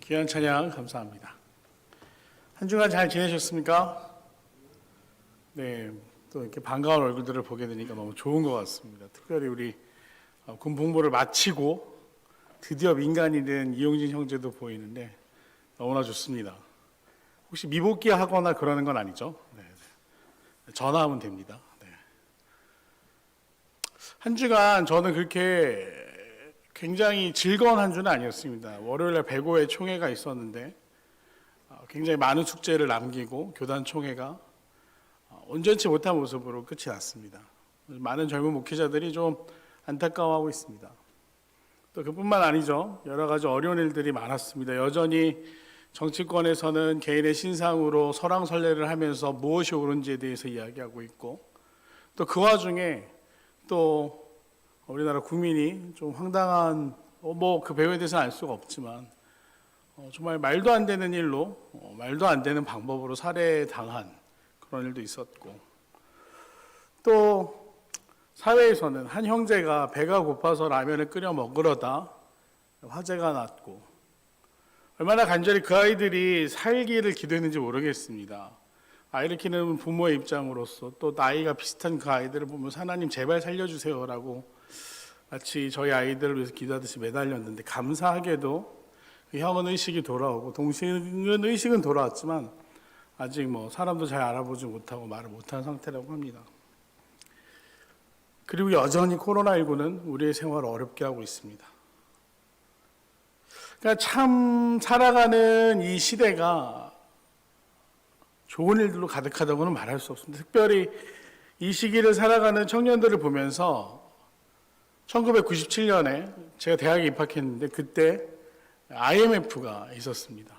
귀한 찬양 감사합니다. 한 주간 잘 지내셨습니까? 네, 또 이렇게 반가운 얼굴들을 보게 되니까 너무 좋은 것 같습니다. 특별히 우리 군 복무를 마치고 드디어 민간이 된 이용진 형제도 보이는데 너무나 좋습니다. 혹시 미복귀 하거나 그러는 건 아니죠? 네, 전화하면 됩니다. 네. 한 주간 저는 그렇게 굉장히 즐거운 한 주는 아니었습니다. 월요일에 105회 총회가 있었는데 굉장히 많은 숙제를 남기고 교단 총회가 온전치 못한 모습으로 끝이 났습니다. 많은 젊은 목회자들이 좀 안타까워하고 있습니다. 또 그뿐만 아니죠. 여러 가지 어려운 일들이 많았습니다. 여전히 정치권에서는 개인의 신상으로 설왕설래를 하면서 무엇이 옳은지에 대해서 이야기하고 있고, 또 그 와중에 또 우리나라 국민이 좀 황당한, 그 배우에 대해서는 알 수가 없지만 정말 말도 안 되는 일로, 말도 안 되는 방법으로 살해당한 그런 일도 있었고, 또 사회에서는 한 형제가 배가 고파서 라면을 끓여 먹으려다 화재가 났고, 얼마나 간절히 그 아이들이 살기를 기도했는지 모르겠습니다. 아이를 키우는 부모의 입장으로서 또 나이가 비슷한 그 아이들을 보면서 하나님 제발 살려주세요라고 마치 저희 아이들을 위해서 기도하듯이 매달렸는데, 감사하게도 그 형은 의식이 돌아오고 동생은 의식은 돌아왔지만 아직 사람도 잘 알아보지 못하고 말을 못하는 상태라고 합니다. 그리고 여전히 코로나19는 우리의 생활을 어렵게 하고 있습니다. 그러니까 참 살아가는 이 시대가 좋은 일들로 가득하다고는 말할 수 없습니다. 특별히 이 시기를 살아가는 청년들을 보면서 1997년에 제가 대학에 입학했는데 그때 IMF가 있었습니다.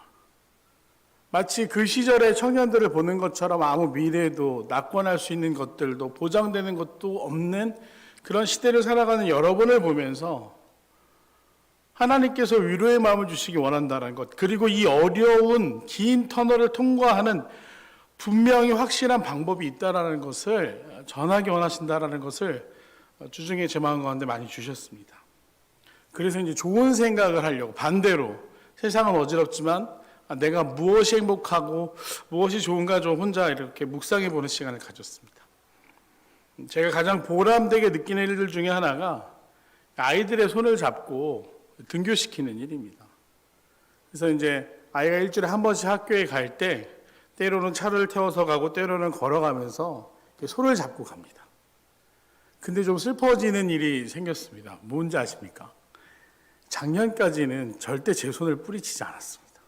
마치 그 시절의 청년들을 보는 것처럼 아무 미래도 낙관할 수 있는 것들도 보장되는 것도 없는 그런 시대를 살아가는 여러분을 보면서 하나님께서 위로의 마음을 주시기 원한다는 것, 그리고 이 어려운 긴 터널을 통과하는 분명히 확실한 방법이 있다라는 것을 전하기 원하신다라는 것을 주중에 제 마음 가운데 많이 주셨습니다. 그래서 이제 좋은 생각을 하려고, 반대로 세상은 어지럽지만 내가 무엇이 행복하고 무엇이 좋은가 좀 혼자 이렇게 묵상해 보는 시간을 가졌습니다. 제가 가장 보람되게 느끼는 일들 중에 하나가 아이들의 손을 잡고 등교시키는 일입니다. 그래서 이제 아이가 일주일에 한 번씩 학교에 갈 때 때로는 차를 태워서 가고 때로는 걸어가면서 손을 잡고 갑니다. 근데 좀 슬퍼지는 일이 생겼습니다. 뭔지 아십니까? 작년까지는 절대 제 손을 뿌리치지 않았습니다.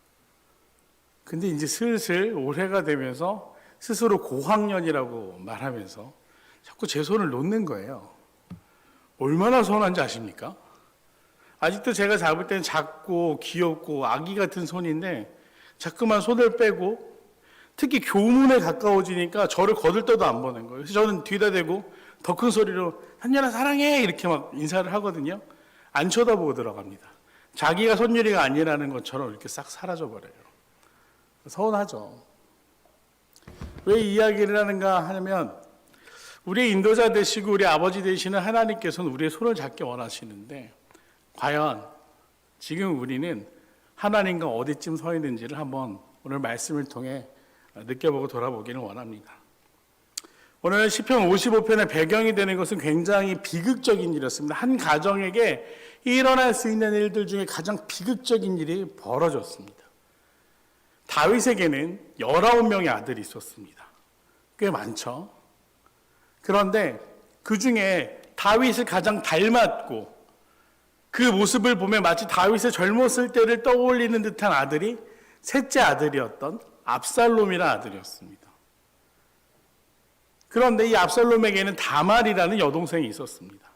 근데 이제 슬슬 올해가 되면서 스스로 고학년이라고 말하면서 자꾸 제 손을 놓는 거예요. 얼마나 서운한지 아십니까? 아직도 제가 잡을 때는 작고 귀엽고 아기 같은 손인데 자꾸만 손을 빼고, 특히 교문에 가까워지니까 저를 거들떠도 안 보는 거예요. 그래서 저는 뒤다 대고 더 큰 소리로 한연아 사랑해 이렇게 막 인사를 하거든요. 안 쳐다보고 들어갑니다. 자기가 손유리가 아니라는 것처럼 이렇게 싹 사라져버려요. 서운하죠. 왜 이 이야기를 하는가 하면, 우리의 인도자 되시고 우리 아버지 되시는 하나님께서는 우리의 손을 잡기 원하시는데, 과연 지금 우리는 하나님과 어디쯤 서 있는지를 한번 오늘 말씀을 통해 느껴보고 돌아보기를 원합니다. 오늘 시편 55편의 배경이 되는 것은 굉장히 비극적인 일이었습니다. 한 가정에게 일어날 수 있는 일들 중에 가장 비극적인 일이 벌어졌습니다. 다윗에게는 19명의 아들이 있었습니다. 꽤 많죠. 그런데 그 중에 다윗을 가장 닮았고 그 모습을 보면 마치 다윗의 젊었을 때를 떠올리는 듯한 아들이 셋째 아들이었던 압살롬이라는 아들이었습니다. 그런데 이 압살롬에게는 다말이라는 여동생이 있었습니다.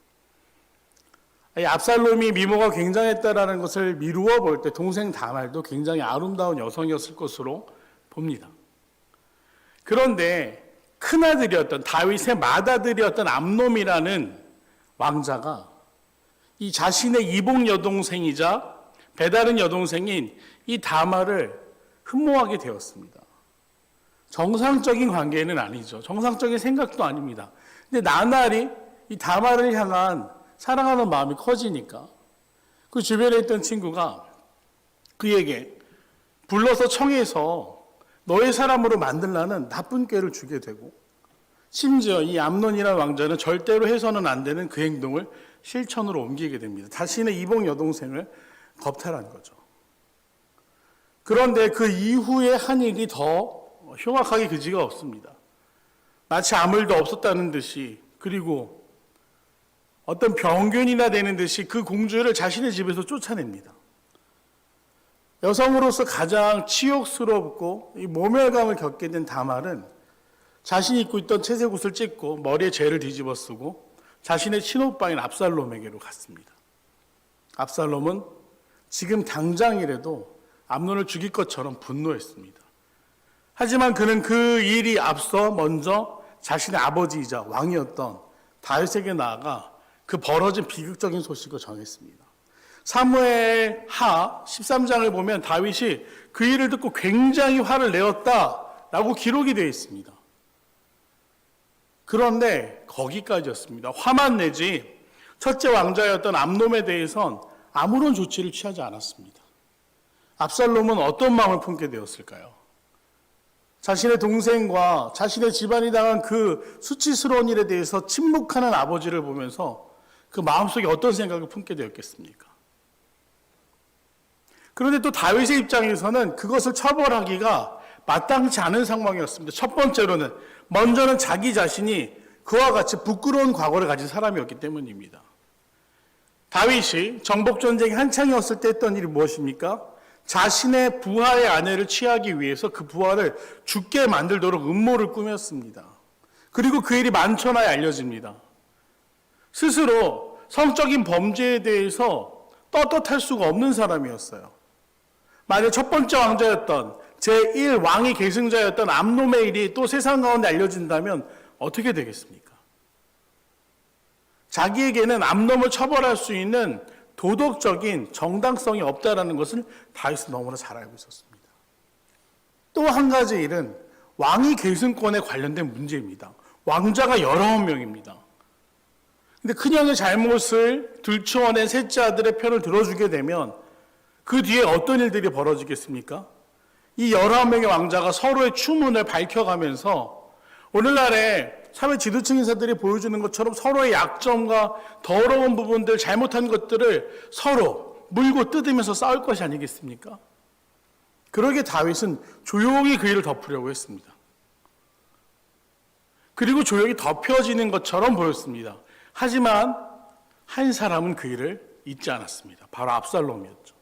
이 압살롬이 미모가 굉장했다라는 것을 미루어 볼 때 동생 다말도 굉장히 아름다운 여성이었을 것으로 봅니다. 그런데 큰아들이었던 다윗의 맏아들이었던 암놈이라는 왕자가 이 자신의 이복 여동생이자 배다른 여동생인 이 다말을 흠모하게 되었습니다. 정상적인 관계는 아니죠. 정상적인 생각도 아닙니다. 근데 나날이 이 다말을 향한 사랑하는 마음이 커지니까 그 주변에 있던 친구가 그에게 불러서 청해서 너의 사람으로 만들라는 나쁜 꾀를 주게 되고, 심지어 이 암논이라는 왕자는 절대로 해서는 안 되는 그 행동을 실천으로 옮기게 됩니다. 자신의 이복 여동생을 겁탈한 거죠. 그런데 그 이후에 한 일이 더 흉악하게 그지가 없습니다. 마치 아무 일도 없었다는 듯이, 그리고 어떤 병균이나 되는 듯이 그 공주를 자신의 집에서 쫓아냅니다. 여성으로서 가장 치욕스럽고 이 모멸감을 겪게 된 다말은 자신이 입고 있던 채색 옷을 찢고 머리에 죄를 뒤집어 쓰고 자신의 친오빠인 압살롬에게로 갔습니다. 압살롬은 지금 당장이라도 암논을 죽일 것처럼 분노했습니다. 하지만 그는 그 일이 앞서 먼저 자신의 아버지이자 왕이었던 다윗에게 나아가 그 벌어진 비극적인 소식을 전했습니다. 사무엘 하 13장을 보면 다윗이 그 일을 듣고 굉장히 화를 내었다라고 기록이 되어 있습니다. 그런데 거기까지였습니다. 화만 내지 첫째 왕자였던 암논에 대해선 아무런 조치를 취하지 않았습니다. 압살롬은 어떤 마음을 품게 되었을까요? 자신의 동생과 자신의 집안이 당한 그 수치스러운 일에 대해서 침묵하는 아버지를 보면서 그 마음속에 어떤 생각을 품게 되었겠습니까? 그런데 또 다윗의 입장에서는 그것을 처벌하기가 마땅치 않은 상황이었습니다. 첫 번째로는 먼저는 자기 자신이 그와 같이 부끄러운 과거를 가진 사람이었기 때문입니다. 다윗이 정복전쟁이 한창이었을 때 했던 일이 무엇입니까? 자신의 부하의 아내를 취하기 위해서 그 부하를 죽게 만들도록 음모를 꾸몄습니다. 그리고 그 일이 만천하에 알려집니다. 스스로 성적인 범죄에 대해서 떳떳할 수가 없는 사람이었어요. 만약 첫 번째 왕자였던 제1왕위 계승자였던 암논의 일이 또 세상 가운데 알려진다면 어떻게 되겠습니까? 자기에게는 암논을 처벌할 수 있는 도덕적인 정당성이 없다라는 것을 다윗은 너무나 잘 알고 있었습니다. 또 한 가지 일은 왕위 계승권에 관련된 문제입니다. 왕자가 19명입니다. 근데 큰형의 잘못을 들추어낸 셋째 아들의 편을 들어주게 되면 그 뒤에 어떤 일들이 벌어지겠습니까? 이 19명의 왕자가 서로의 추문을 밝혀가면서 오늘날의 사회 지도층 인사들이 보여주는 것처럼 서로의 약점과 더러운 부분들, 잘못한 것들을 서로 물고 뜯으면서 싸울 것이 아니겠습니까? 그러기에 다윗은 조용히 그 일을 덮으려고 했습니다. 그리고 조용히 덮여지는 것처럼 보였습니다. 하지만 한 사람은 그 일을 잊지 않았습니다. 바로 압살롬이었죠.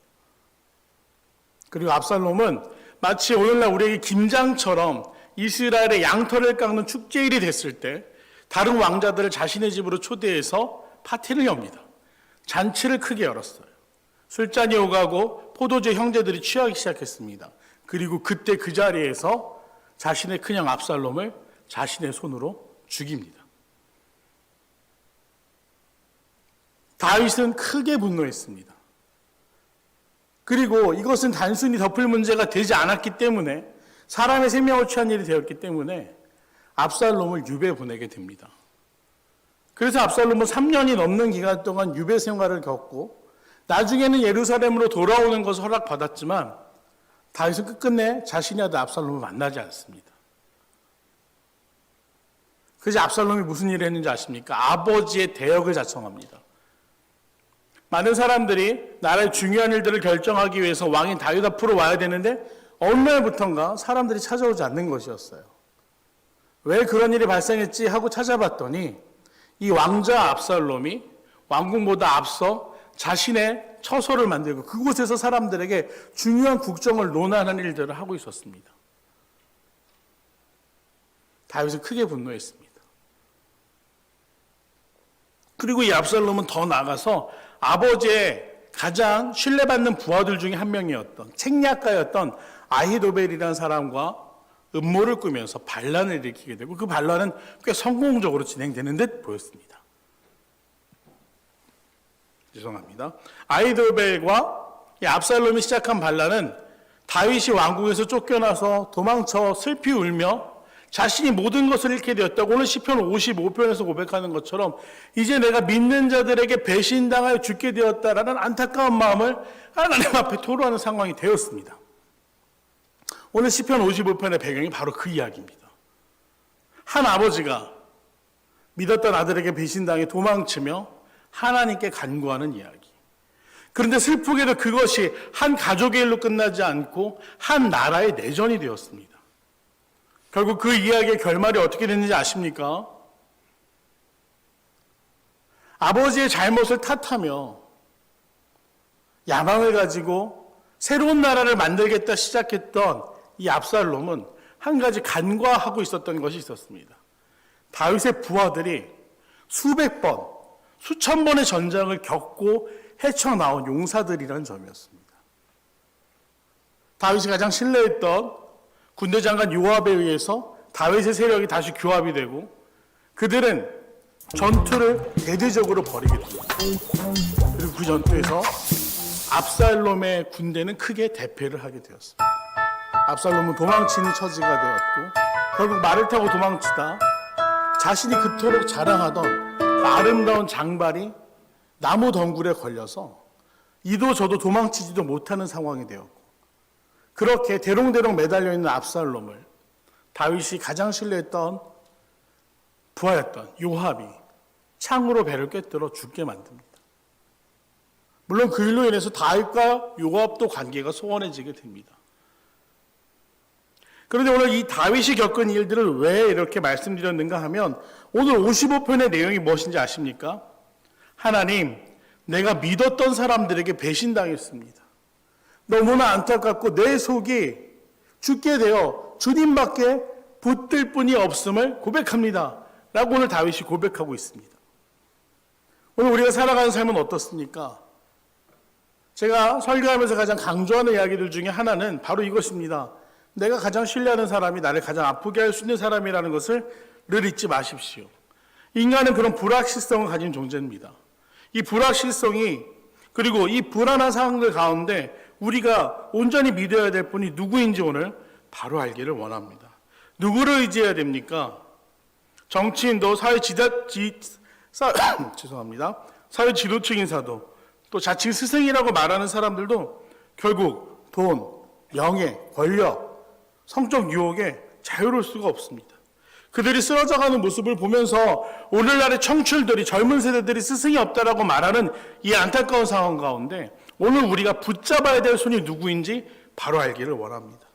그리고 압살롬은 마치 오늘날 우리에게 김장처럼 이스라엘의 양털을 깎는 축제일이 됐을 때 다른 왕자들을 자신의 집으로 초대해서 파티를 엽니다. 잔치를 크게 열었어요. 술잔이 오가고 포도주 형제들이 취하기 시작했습니다. 그리고 그때 그 자리에서 자신의 큰형 압살롬을 자신의 손으로 죽입니다. 다윗은 크게 분노했습니다. 그리고 이것은 단순히 덮을 문제가 되지 않았기 때문에 사람의 생명을 취한 일이 되었기 때문에 압살롬을 유배 보내게 됩니다. 그래서 압살롬은 3년이 넘는 기간 동안 유배 생활을 겪고 나중에는 예루살렘으로 돌아오는 것을 허락받았지만 다윗은 끝끝내 자신의 아들 압살롬을 만나지 않습니다. 그래서 압살롬이 무슨 일을 했는지 아십니까? 아버지의 대역을 자청합니다. 많은 사람들이 나라의 중요한 일들을 결정하기 위해서 왕인 다윗 앞으로 와야 되는데 어느 날부턴가 사람들이 찾아오지 않는 것이었어요. 왜 그런 일이 발생했지 하고 찾아봤더니 이 왕자 압살롬이 왕궁보다 앞서 자신의 처소를 만들고 그곳에서 사람들에게 중요한 국정을 논하는 일들을 하고 있었습니다. 다윗은 크게 분노했습니다. 그리고 이 압살롬은 더 나아가서 아버지의 가장 신뢰받는 부하들 중에 한 명이었던 책략가였던 아히도벨이라는 사람과 음모를 꾸면서 반란을 일으키게 되고 그 반란은 꽤 성공적으로 진행되는 듯 보였습니다. 죄송합니다. 아히도벨과 압살롬이 시작한 반란은 다윗이 왕궁에서 쫓겨나서 도망쳐 슬피 울며 자신이 모든 것을 잃게 되었다고 오늘 시편 55편에서 고백하는 것처럼 이제 내가 믿는 자들에게 배신당하여 죽게 되었다라는 안타까운 마음을 하나님 앞에 토로하는 상황이 되었습니다. 오늘 시편 55편의 배경이 바로 그 이야기입니다. 한 아버지가 믿었던 아들에게 배신당해 도망치며 하나님께 간구하는 이야기. 그런데 슬프게도 그것이 한 가족의 일로 끝나지 않고 한 나라의 내전이 되었습니다. 결국 그 이야기의 결말이 어떻게 됐는지 아십니까? 아버지의 잘못을 탓하며 야망을 가지고 새로운 나라를 만들겠다 시작했던 이 압살롬은 한 가지 간과하고 있었던 것이 있었습니다. 다윗의 부하들이 수백 번, 수천 번의 전장을 겪고 헤쳐나온 용사들이라는 점이었습니다. 다윗이 가장 신뢰했던 군대 장관 요압에 의해서 다윗의 세력이 다시 규합이 되고 그들은 전투를 대대적으로 벌이게 됩니다. 그리고 그 전투에서 압살롬의 군대는 크게 대패를 하게 되었습니다. 압살롬은 도망치는 처지가 되었고 결국 말을 타고 도망치다 자신이 그토록 자랑하던 그 아름다운 장발이 나무 덩굴에 걸려서 이도 저도 도망치지도 못하는 상황이 되었고 그렇게 대롱대롱 매달려 있는 압살롬을 다윗이 가장 신뢰했던 부하였던 요압이 창으로 배를 꿰뚫어 죽게 만듭니다. 물론 그 일로 인해서 다윗과 요압도 관계가 소원해지게 됩니다. 그런데 오늘 이 다윗이 겪은 일들을 왜 이렇게 말씀드렸는가 하면 오늘 55편의 내용이 무엇인지 아십니까? 하나님, 내가 믿었던 사람들에게 배신당했습니다. 너무나 안타깝고 내 속이 죽게 되어 주님밖에 붙들 분이 없음을 고백합니다. 라고 오늘 다윗이 고백하고 있습니다. 오늘 우리가 살아가는 삶은 어떻습니까? 제가 설교하면서 가장 강조하는 이야기들 중에 하나는 바로 이것입니다. 내가 가장 신뢰하는 사람이 나를 가장 아프게 할 수 있는 사람이라는 것을 늘 잊지 마십시오. 인간은 그런 불확실성을 가진 존재입니다. 이 불확실성이 그리고 이 불안한 상황들 가운데 우리가 온전히 믿어야 될 분이 누구인지 오늘 바로 알기를 원합니다. 누구를 의지해야 됩니까? 정치인도 사회 지도층 인사도 또 자칭 스승이라고 말하는 사람들도 결국 돈, 명예, 권력, 성적 유혹에 자유로울 수가 없습니다. 그들이 쓰러져가는 모습을 보면서 오늘날의 청춘들이 젊은 세대들이 스승이 없다라고 말하는 이 안타까운 상황 가운데 오늘 우리가 붙잡아야 될 손이 누구인지 바로 알기를 원합니다.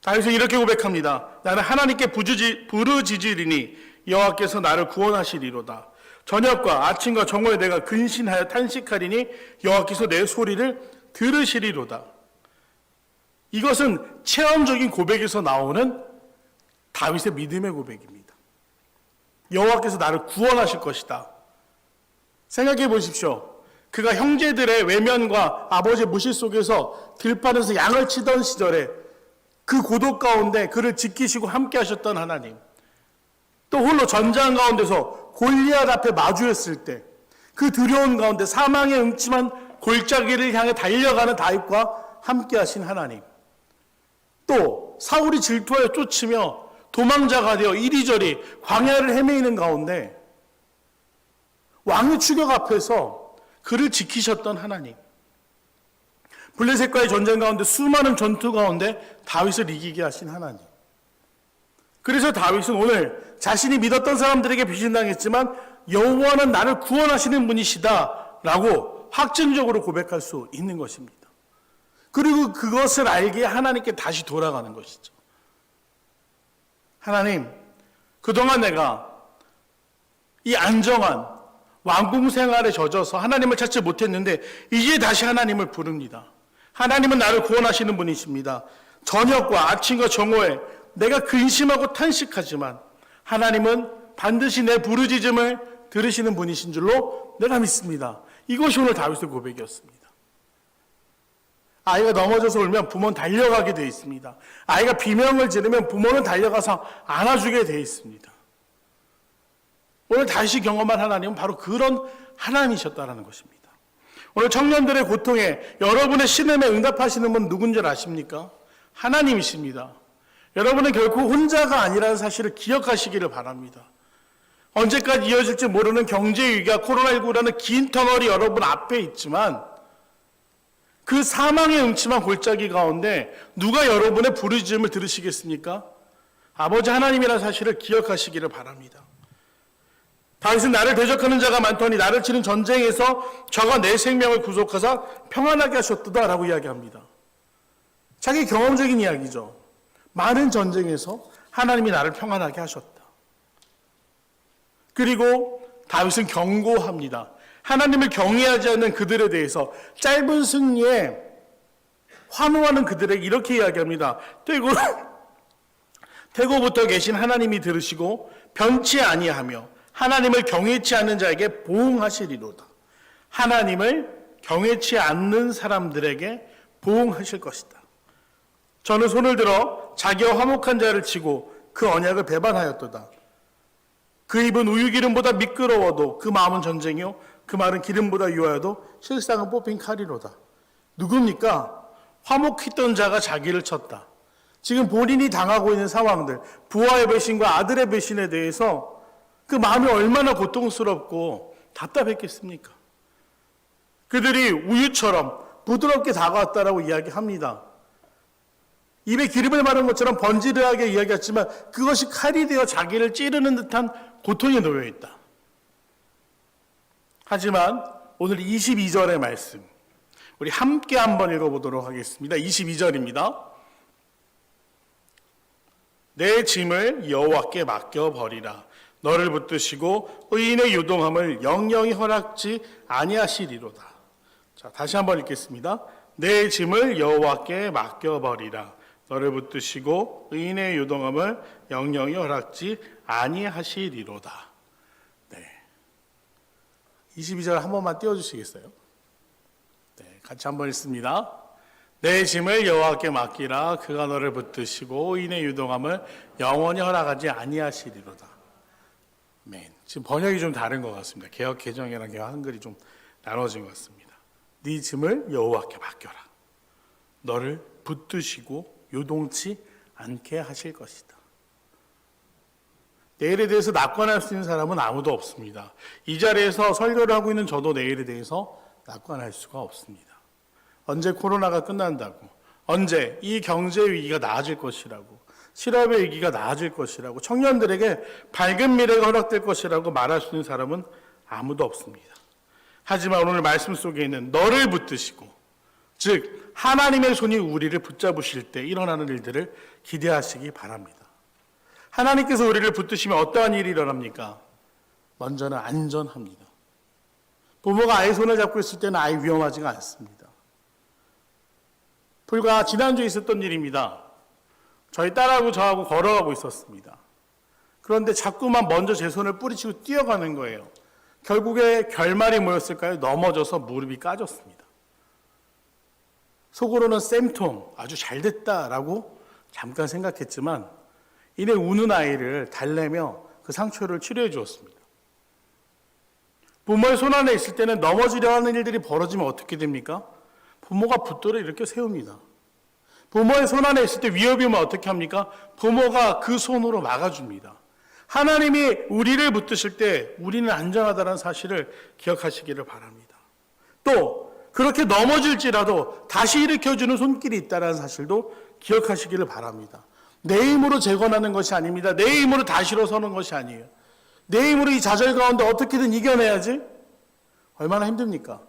다윗은 이렇게 고백합니다. 나는 하나님께 부르짖으리니 여호와께서 나를 구원하시리로다. 저녁과 아침과 정오에 내가 근신하여 탄식하리니 여호와께서 내 소리를 들으시리로다. 이것은 체험적인 고백에서 나오는 다윗의 믿음의 고백입니다. 여호와께서 나를 구원하실 것이다. 생각해 보십시오. 그가 형제들의 외면과 아버지의 무시 속에서 들판에서 양을 치던 시절에 그 고독 가운데 그를 지키시고 함께 하셨던 하나님, 또 홀로 전장 가운데서 골리앗 앞에 마주했을 때 그 두려운 가운데 사망의 음침한 골짜기를 향해 달려가는 다윗과 함께 하신 하나님, 또 사울이 질투하여 쫓으며 도망자가 되어 이리저리 광야를 헤매이는 가운데 왕의 추격 앞에서 그를 지키셨던 하나님, 블레셋과의 전쟁 가운데 수많은 전투 가운데 다윗을 이기게 하신 하나님. 그래서 다윗은 오늘 자신이 믿었던 사람들에게 배신당했지만 여호와는 나를 구원하시는 분이시다 라고 확증적으로 고백할 수 있는 것입니다. 그리고 그것을 알기에 하나님께 다시 돌아가는 것이죠. 하나님, 그동안 내가 이 안정한 왕궁 생활에 젖어서 하나님을 찾지 못했는데 이제 다시 하나님을 부릅니다. 하나님은 나를 구원하시는 분이십니다. 저녁과 아침과 정오에 내가 근심하고 탄식하지만 하나님은 반드시 내 부르짖음을 들으시는 분이신 줄로 내가 믿습니다. 이것이 오늘 다윗의 고백이었습니다. 아이가 넘어져서 울면 부모는 달려가게 되어 있습니다. 아이가 비명을 지르면 부모는 달려가서 안아주게 되어 있습니다. 오늘 다시 경험한 하나님은 바로 그런 하나님이셨다는 것입니다. 오늘 청년들의 고통에 여러분의 신음에 응답하시는 분 누군지 아십니까? 하나님이십니다. 여러분은 결코 혼자가 아니라는 사실을 기억하시기를 바랍니다. 언제까지 이어질지 모르는 경제위기와 코로나19라는 긴 터널이 여러분 앞에 있지만 그 사망의 음침한 골짜기 가운데 누가 여러분의 부르짖음을 들으시겠습니까? 아버지 하나님이라는 사실을 기억하시기를 바랍니다. 다윗은 나를 대적하는 자가 많더니 나를 치는 전쟁에서 저가 내 생명을 구속하사 평안하게 하셨도다 라고 이야기합니다. 자기 경험적인 이야기죠. 많은 전쟁에서 하나님이 나를 평안하게 하셨다. 그리고 다윗은 경고합니다. 하나님을 경외하지 않는 그들에 대해서 짧은 승리에 환호하는 그들에게 이렇게 이야기합니다. 태고부터 계신 하나님이 들으시고 변치 아니하며 하나님을 경외치 않는 자에게 보응하시리로다. 하나님을 경외치 않는 사람들에게 보응하실 것이다. 저는 손을 들어 자기와 화목한 자를 치고 그 언약을 배반하였도다. 그 입은 우유기름보다 미끄러워도 그 마음은 전쟁이요 그 말은 기름보다 유하여도 실상은 뽑힌 칼이로다. 누굽니까? 화목했던 자가 자기를 쳤다. 지금 본인이 당하고 있는 상황들, 부하의 배신과 아들의 배신에 대해서 그 마음이 얼마나 고통스럽고 답답했겠습니까? 그들이 우유처럼 부드럽게 다가왔다라고 이야기합니다. 입에 기름을 바른 것처럼 번지르하게 이야기했지만 그것이 칼이 되어 자기를 찌르는 듯한 고통에 놓여 있다. 하지만 오늘 22절의 말씀 우리 함께 한번 읽어보도록 하겠습니다. 22절입니다. 내 짐을 여호와께 맡겨버리라. 너를 붙드시고 의인의 요동함을 영영히 허락지 아니하시리로다. 자, 다시 한번 읽겠습니다. 내 짐을 여호와께 맡겨버리라. 너를 붙드시고 의인의 요동함을 영영히 허락지 아니하시리로다. 네. 22절 한 번만 띄워주시겠어요? 네, 같이 한번 읽습니다. 내 짐을 여호와께 맡기라. 그가 너를 붙드시고 의인의 요동함을 영원히 허락하지 아니하시리로다. 아멘. 지금 번역이 좀 다른 것 같습니다. 개역 개정이랑 개역 한글이 좀 나눠진 것 같습니다. 네 짐을 여호와께 맡겨라. 너를 붙드시고 요동치 않게 하실 것이다. 내일에 대해서 낙관할 수 있는 사람은 아무도 없습니다. 이 자리에서 설교를 하고 있는 저도 내일에 대해서 낙관할 수가 없습니다. 언제 코로나가 끝난다고, 언제 이 경제 위기가 나아질 것이라고, 실업의 위기가 나아질 것이라고, 청년들에게 밝은 미래가 허락될 것이라고 말할 수 있는 사람은 아무도 없습니다. 하지만 오늘 말씀 속에 있는 너를 붙드시고, 즉 하나님의 손이 우리를 붙잡으실 때 일어나는 일들을 기대하시기 바랍니다. 하나님께서 우리를 붙드시면 어떠한 일이 일어납니까? 먼저는 안전합니다. 부모가 아이 손을 잡고 있을 때는 아이 위험하지가 않습니다. 불과 지난주에 있었던 일입니다. 저희 딸하고 저하고 걸어가고 있었습니다. 그런데 자꾸만 먼저 제 손을 뿌리치고 뛰어가는 거예요. 결국에 결말이 뭐였을까요? 넘어져서 무릎이 까졌습니다. 속으로는 쌤통, 아주 잘 됐다라고 잠깐 생각했지만 이내 우는 아이를 달래며 그 상처를 치료해 주었습니다. 부모의 손 안에 있을 때는 넘어지려 하는 일들이 벌어지면 어떻게 됩니까? 부모가 붙들어 일으켜 세웁니다. 부모의 손 안에 있을 때 위협이 오면 어떻게 합니까? 부모가 그 손으로 막아줍니다. 하나님이 우리를 붙드실 때 우리는 안전하다는 사실을 기억하시기를 바랍니다. 또 그렇게 넘어질지라도 다시 일으켜주는 손길이 있다는 사실도 기억하시기를 바랍니다. 내 힘으로 재건하는 것이 아닙니다. 내 힘으로 다시 일어서는 것이 아니에요. 내 힘으로 이 좌절 가운데 어떻게든 이겨내야지? 얼마나 힘듭니까?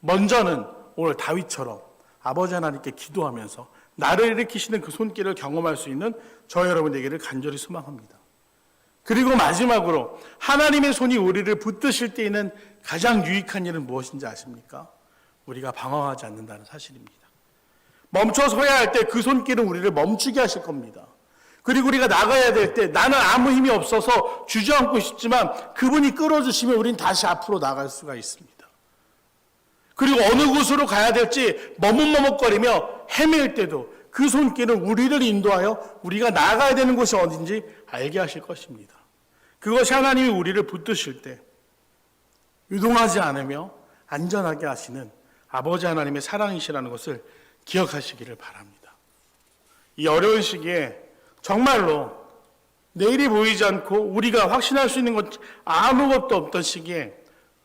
먼저는 오늘 다윗처럼 아버지 하나님께 기도하면서 나를 일으키시는 그 손길을 경험할 수 있는 저 여러분에게를 간절히 소망합니다. 그리고 마지막으로 하나님의 손이 우리를 붙드실 때 있는 가장 유익한 일은 무엇인지 아십니까? 우리가 방황하지 않는다는 사실입니다. 멈춰 서야 할 때 그 손길은 우리를 멈추게 하실 겁니다. 그리고 우리가 나가야 될 때 나는 아무 힘이 없어서 주저앉고 싶지만 그분이 끌어주시면 우린 다시 앞으로 나갈 수가 있습니다. 그리고 어느 곳으로 가야 될지 머뭇머뭇거리며 헤맬 때도 그 손길은 우리를 인도하여 우리가 나가야 되는 곳이 어딘지 알게 하실 것입니다. 그것이 하나님이 우리를 붙드실 때 유동하지 않으며 안전하게 하시는 아버지 하나님의 사랑이시라는 것을 기억하시기를 바랍니다. 이 어려운 시기에 정말로 내일이 보이지 않고 우리가 확신할 수 있는 것 아무것도 없던 시기에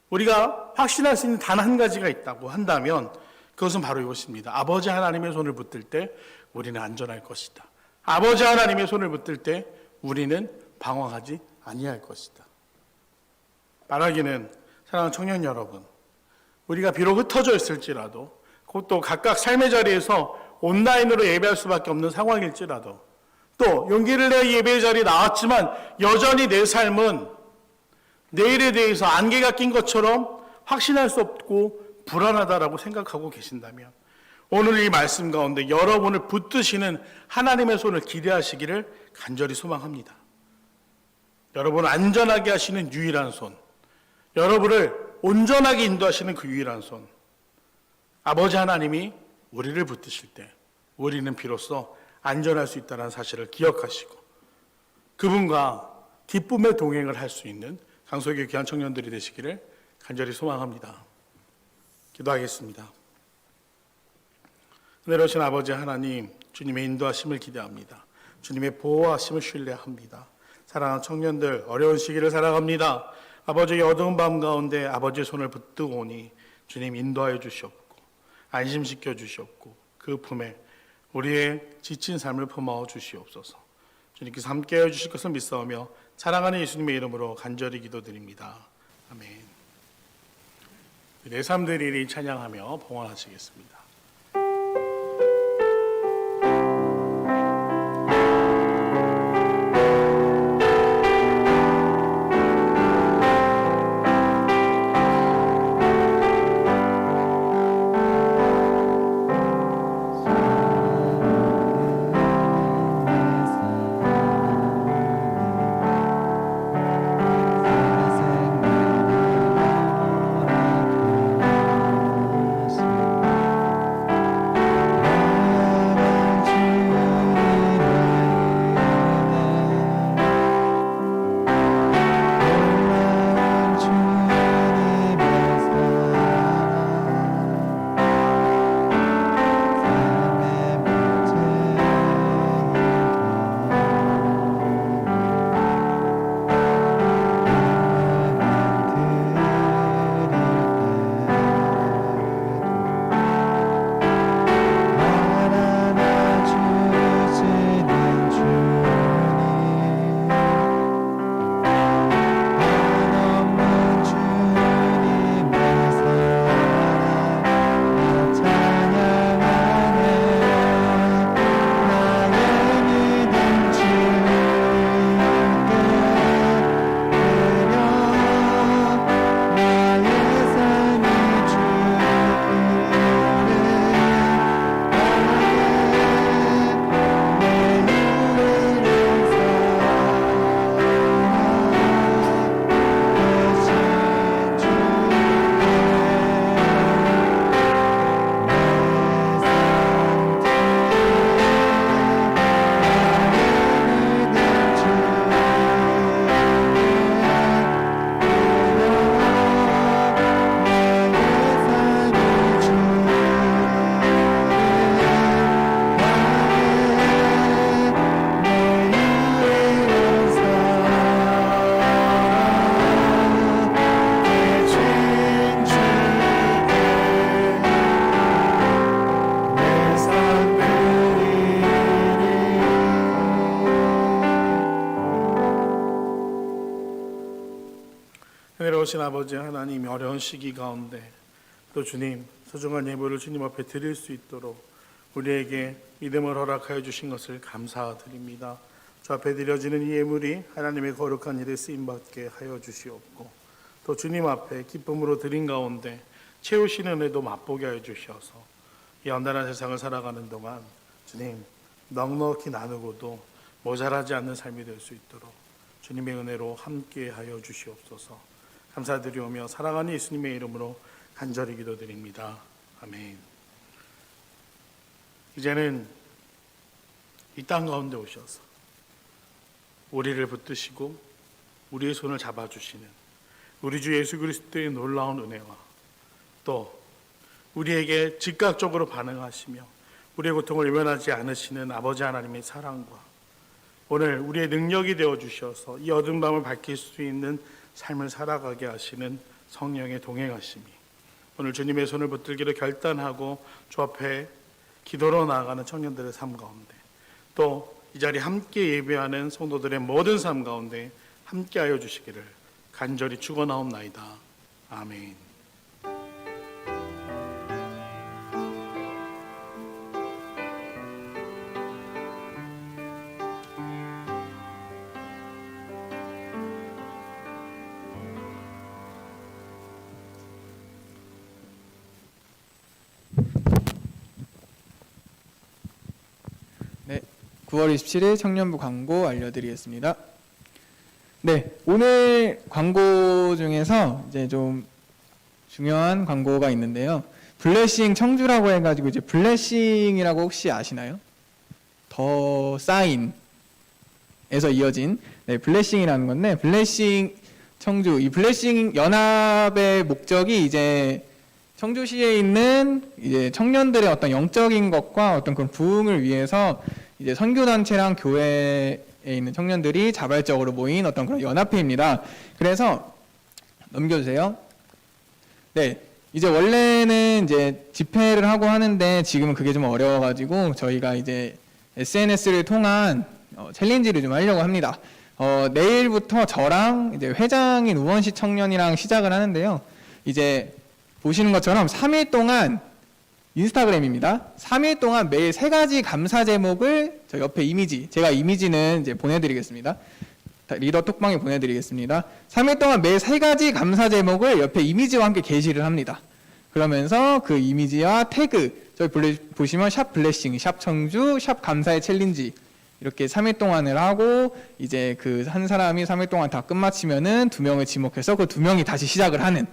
우리가 확신할 수 있는 단 한 가지가 있다고 한다면 그것은 바로 이것입니다. 아버지 하나님의 손을 붙들 때 우리는 안전할 것이다. 아버지 하나님의 손을 붙들 때 우리는 방황하지 아니할 것이다. 말하기는 사랑하는 청년 여러분, 우리가 비록 흩어져 있을지라도, 그것도 각각 삶의 자리에서 온라인으로 예배할 수밖에 없는 상황일지라도, 또 용기를 내 예배의 자리에 나왔지만 여전히 내 삶은 내일에 대해서 안개가 낀 것처럼 확신할 수 없고 불안하다라고 생각하고 계신다면, 오늘 이 말씀 가운데 여러분을 붙드시는 하나님의 손을 기대하시기를 간절히 소망합니다. 여러분을 안전하게 하시는 유일한 손, 여러분을 온전하게 인도하시는 그 유일한 손, 아버지 하나님이 우리를 붙드실 때 우리는 비로소 안전할 수 있다는 사실을 기억하시고 그분과 기쁨의 동행을 할 수 있는 강소교 귀한 청년들이 되시기를 간절히 소망합니다. 기도하겠습니다. 은혜로우신 아버지 하나님, 주님의 인도하심을 기대합니다. 주님의 보호하심을 신뢰합니다. 사랑하는 청년들, 어려운 시기를 살아갑니다. 아버지의 어두운 밤 가운데 아버지의 손을 붙들고 오니 주님 인도하여 주시옵고 안심시켜 주시옵고 그 품에 우리의 지친 삶을 품어 주시옵소서. 주님께서 함께하여 주실 것을 믿사오며 사랑하는 예수님의 이름으로 간절히 기도드립니다. 아멘. 내 삶들이 찬양하며 봉헌하시겠습니다. 은혜로우신 아버지 하나님, 어려운 시기 가운데 또 주님 소중한 예물을 주님 앞에 드릴 수 있도록 우리에게 믿음을 허락하여 주신 것을 감사드립니다. 주 앞에 드려지는 이 예물이 하나님의 거룩한 일에 쓰임받게 하여 주시옵고 또 주님 앞에 기쁨으로 드린 가운데 채우시는 은혜도 맛보게 하여 주셔서 이 연단한 세상을 살아가는 동안 주님 넉넉히 나누고도 모자라지 않는 삶이 될 수 있도록 주님의 은혜로 함께 하여 주시옵소서. 감사드리오며 사랑하는 예수님의 이름으로 간절히 기도드립니다. 아멘. 이제는 이 땅 가운데 오셔서 우리를 붙드시고 우리의 손을 잡아주시는 우리 주 예수 그리스도의 놀라운 은혜와 또 우리에게 즉각적으로 반응하시며 우리의 고통을 외면하지 않으시는 아버지 하나님의 사랑과 오늘 우리의 능력이 되어주셔서 이 어두운 밤을 밝힐 수 있는 삶을 살아가게 하시는 성령의 동행하심이 오늘 주님의 손을 붙들기로 결단하고 주 앞에 기도로 나아가는 청년들의 삶 가운데, 또 이 자리에 함께 예배하는 성도들의 모든 삶 가운데 함께하여 주시기를 간절히 축원하옵나이다. 아멘. 네, 9월 27일 청년부 광고 알려드리겠습니다. 네, 오늘 광고 중에서 이제 좀 중요한 광고가 있는데요. 블레싱 청주라고 해가지고 이제 블레싱이라고 혹시 아시나요? 더 사인에서 이어진 블레싱이라는 건데, 블레싱 청주, 이 블레싱 연합의 목적이 이제 청주시에 있는 이제 청년들의 어떤 영적인 것과 어떤 그런 부흥을 위해서 이제 선교단체랑 교회에 있는 청년들이 자발적으로 모인 어떤 그런 연합회입니다. 그래서 넘겨주세요. 네, 이제 원래는 이제 집회를 하고 하는데 지금은 그게 좀 어려워가지고 저희가 이제 SNS를 통한 챌린지를 좀 하려고 합니다. 내일부터 저랑 이제 회장인 우원시 청년이랑 시작을 하는데요. 이제 보시는 것처럼 3일 동안 인스타그램입니다. 3일 동안 매일 3가지 감사 제목을 저 옆에 이미지, 제가 이미지는 이제 보내드리겠습니다. 리더 톡방에 보내드리겠습니다. 3일 동안 매일 3가지 감사 제목을 옆에 이미지와 함께 게시를 합니다. 그러면서 그 이미지와 태그, 저기 보시면 샵 블레싱, 샵 청주, 샵 감사의 챌린지 이렇게 3일 동안을 하고 이제 그 한 사람이 3일 동안 다 끝마치면은 2명을 지목해서 그 2명이 다시 시작을 하는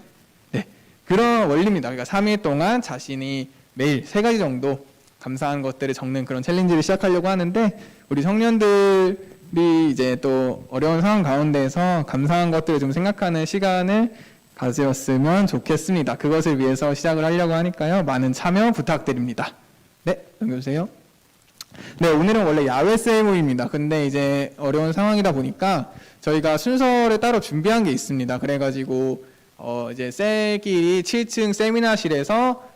그런 원리입니다. 그러니까 3일 동안 자신이 매일 3가지 정도 감사한 것들을 적는 그런 챌린지를 시작하려고 하는데, 우리 청년들이 이제 또 어려운 상황 가운데서 감사한 것들을 좀 생각하는 시간을 가졌으면 좋겠습니다. 그것을 위해서 시작을 하려고 하니까요. 많은 참여 부탁드립니다. 네, 넘겨주세요. 네, 오늘은 원래 야외 세이모입니다. 근데 이제 어려운 상황이다 보니까 저희가 순서를 따로 준비한 게 있습니다. 그래가지고 이제 셀끼리 7층 세미나실에서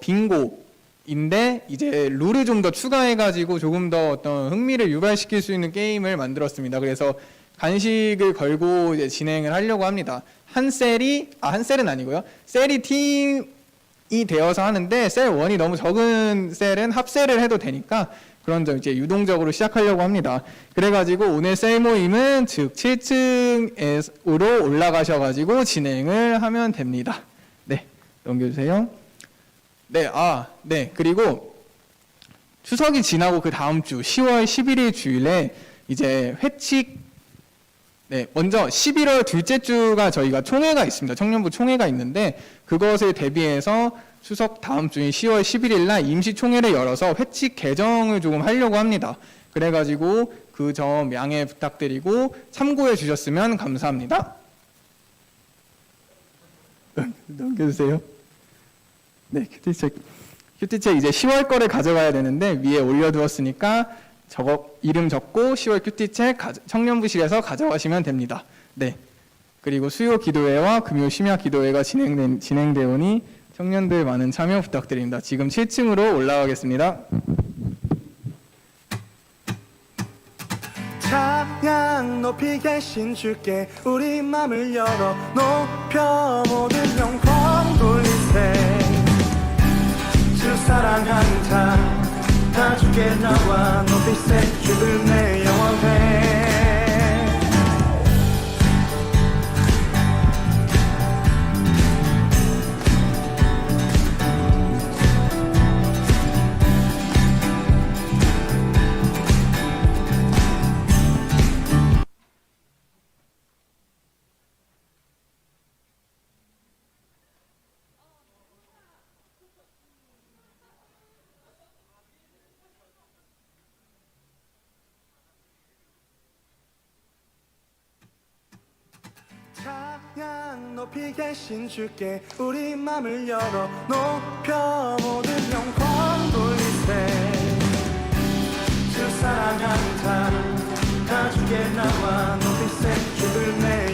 빙고인데 이제 룰을 좀 더 추가해가지고 조금 더 어떤 흥미를 유발시킬 수 있는 게임을 만들었습니다. 그래서 간식을 걸고 이제 진행을 하려고 합니다. 한 셀은 아니고요. 셀이 팀이 되어서 하는데 셀 1이 너무 적은 셀은 합셀을 해도 되니까 그런 점 이제 유동적으로 시작하려고 합니다. 그래가지고 오늘 셀 모임은 즉 7층으로 올라가셔가지고 진행을 하면 됩니다. 네, 넘겨주세요. 네, 네. 그리고 추석이 지나고 그 다음 주 10월 11일 주일에 이제 회칙, 네, 먼저 11월 둘째 주가 저희가 총회가 있습니다. 청년부 총회가 있는데 그것을 대비해서 추석 다음 주인 10월 11일 날 임시총회를 열어서 회칙 개정을 조금 하려고 합니다. 그래가지고 그 점 양해 부탁드리고 참고해 주셨으면 감사합니다. 넘겨주세요. 네, 큐티책 이제 10월 거를 가져가야 되는데 위에 올려두었으니까 이름 적고 10월 큐티책 청년부실에서 가져가시면 됩니다. 네. 그리고 수요 기도회와 금요 심야 기도회가 진행되오니 청년들 많은 참여 부탁드립니다. 지금 7층으로 올라가겠습니다. 찬양 높이 계신 주께 우리 맘을 열어 높여 모든 영광 돌리세. 주 사랑하는 자 다 주께 나와 높이세. 주를 내 영원해. 찬양 높이 계신 주께 우리 맘을 열어 높여 모든 영광 돌리세. 주 사랑하는 자 다 주께 나와 높이세. 주를 내